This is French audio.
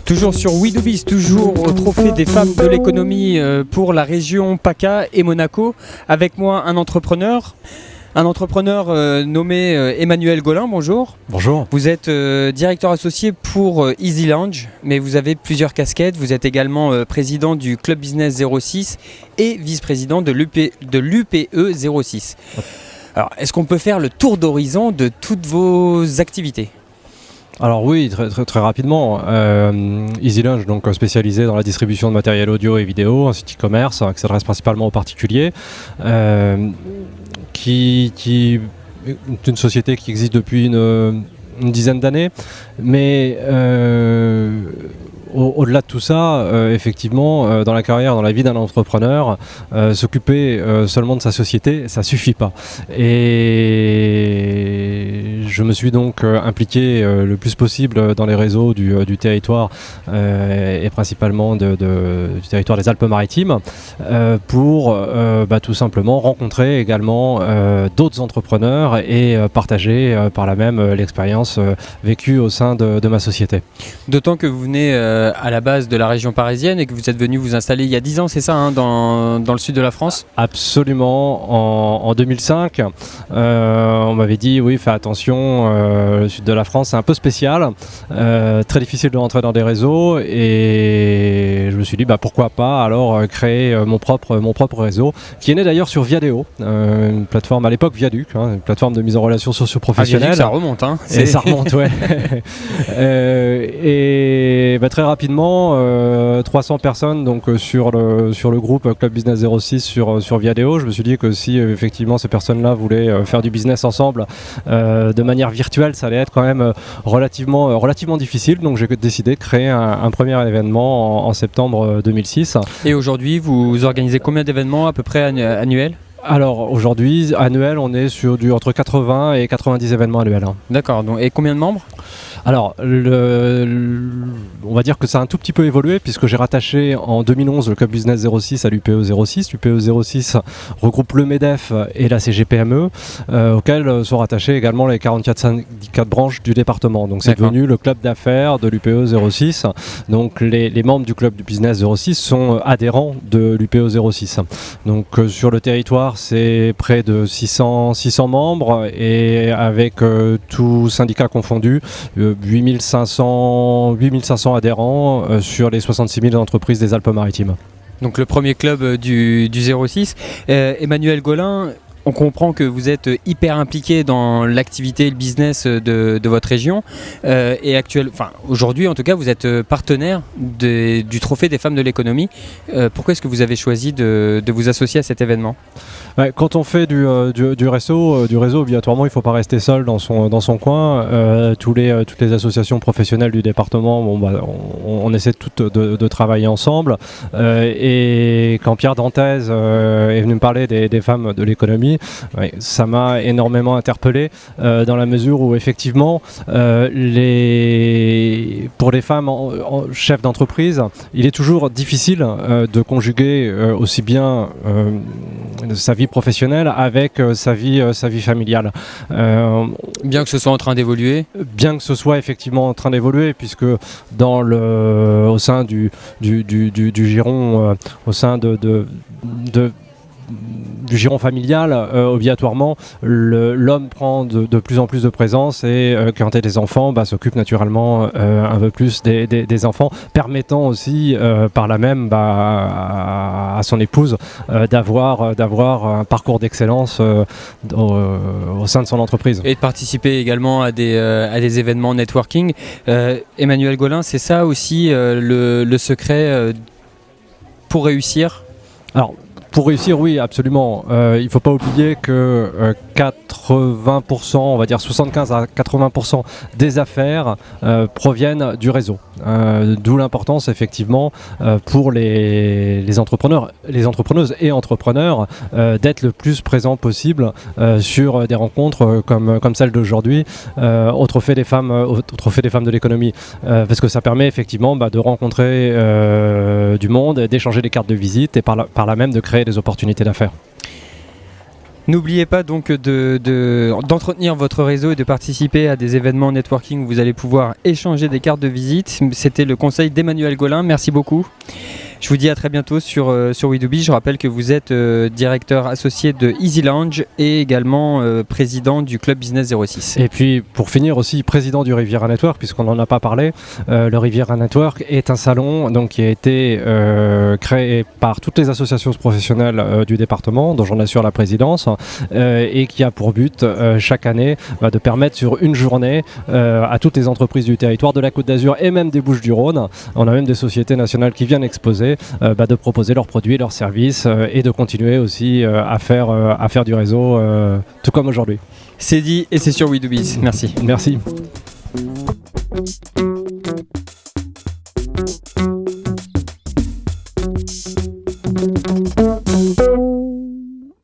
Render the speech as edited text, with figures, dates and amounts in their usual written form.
Toujours sur We Do Biz, toujours au trophée des femmes de l'économie pour la région PACA et Monaco. Avec moi un entrepreneur nommé Emmanuel Golin, bonjour. Bonjour. Vous êtes directeur associé pour Easy Lounge, mais vous avez plusieurs casquettes. Vous êtes également président du Club Business 06 et vice-président de l'UPE 06. Alors, est-ce qu'on peut faire le tour d'horizon de toutes vos activités ? Alors oui, très rapidement. Easy Lounge, donc spécialisé dans la distribution de matériel audio et vidéo, un site e-commerce qui s'adresse principalement aux particuliers, qui est une société qui existe depuis une dizaine d'années, mais au-delà de tout ça, effectivement, dans la carrière, dans la vie d'un entrepreneur, s'occuper seulement de sa société, ça suffit pas. Et je me suis donc impliqué le plus possible dans les réseaux du territoire et principalement du territoire des Alpes-Maritimes pour tout simplement rencontrer également d'autres entrepreneurs et partager par là même l'expérience vécue au sein de ma société. D'autant que vous venez à la base de la région parisienne et que vous êtes venu vous installer il y a 10 ans, c'est ça, dans le sud de la France ? Absolument, en 2005, on m'avait dit oui, fais attention, le sud de la France c'est un peu spécial, très difficile de rentrer dans des réseaux, et je me suis dit pourquoi pas alors créer mon propre réseau, qui est né d'ailleurs sur Viadeo, une plateforme à l'époque Viaduc, une plateforme de mise en relation socio-professionnelle. Viaduc, ça remonte, hein. Et ça remonte, ouais. Et très rapidement, 300 personnes donc sur le groupe Club Business 06 sur Viadeo. Je me suis dit que si effectivement ces personnes-là voulaient faire du business ensemble de manière virtuelle, ça allait être quand même relativement difficile. Donc j'ai décidé de créer un premier événement en septembre 2006. Et aujourd'hui, vous organisez combien d'événements à peu près annuels ? Alors aujourd'hui, annuel, on est sur entre 80 et 90 événements annuels. D'accord, et combien de membres ? Alors, on va dire que ça a un tout petit peu évolué puisque j'ai rattaché en 2011 le Club Business 06 à l'UPE 06. L'UPE 06 regroupe le MEDEF et la CGPME, auxquels sont rattachés également les 44 syndicats de branches du département. Donc c'est devenu le club d'affaires de l'UPE 06. Donc les membres du Club du Business 06 sont adhérents de l'UPE 06. Donc sur le territoire, c'est près de 600 membres et avec tous syndicats confondus, 8500 adhérents sur les 66 000 entreprises des Alpes-Maritimes. Donc le premier club du 06. Emmanuel Golin, on comprend que vous êtes hyper impliqué dans l'activité et le business de votre région. Et aujourd'hui, en tout cas, vous êtes partenaire du Trophée des femmes de l'économie. Pourquoi est-ce que vous avez choisi de vous associer à cet événement ? Quand on fait du réseau, obligatoirement, il ne faut pas rester seul dans son coin. Toutes les associations professionnelles du département, on essaie toutes de travailler ensemble. Et quand Pierre Dantès est venu me parler des femmes de l'économie, ça m'a énormément interpellé dans la mesure où effectivement, pour les femmes chefs d'entreprise, il est toujours difficile de conjuguer aussi bien sa vie professionnelle avec sa vie familiale. Bien que ce soit en train d'évoluer. Bien que ce soit effectivement en train d'évoluer, puisque au sein du giron, au sein du giron familial, obligatoirement, l'homme prend de plus en plus de présence et quand il y a des enfants, s'occupe naturellement un peu plus des enfants, permettant aussi par là même à son épouse d'avoir un parcours d'excellence au sein de son entreprise. Et de participer également à des événements networking. Emmanuel Golin, c'est ça aussi le secret pour réussir ? Alors, pour réussir, oui, absolument. Il ne faut pas oublier que 80%, on va dire 75 à 80% des affaires proviennent du réseau. D'où l'importance, effectivement, pour les entrepreneurs, les entrepreneuses et entrepreneurs d'être le plus présent possible sur des rencontres comme celle d'aujourd'hui au Trophée des femmes de l'économie. Parce que ça permet effectivement de rencontrer du monde, d'échanger des cartes de visite et par là même de créer des opportunités d'affaires. N'oubliez pas donc d'entretenir votre réseau et de participer à des événements networking où vous allez pouvoir échanger des cartes de visite. C'était le conseil d'Emmanuel Golin. Merci beaucoup. Je vous dis à très bientôt sur We2B. Je rappelle que vous êtes directeur associé de Easy Lounge et également président du Club Business 06. Et puis pour finir aussi président du Riviera Network, puisqu'on n'en a pas parlé. Le Riviera Network est un salon donc, qui a été créé par toutes les associations professionnelles du département, dont j'en assure la présidence, et qui a pour but chaque année de permettre sur une journée à toutes les entreprises du territoire de la Côte d'Azur et même des Bouches-du-Rhône, on a même des sociétés nationales qui viennent exposer, de proposer leurs produits, leurs services et de continuer aussi à faire du réseau tout comme aujourd'hui. C'est dit et c'est sur We2Biz. Merci. Merci.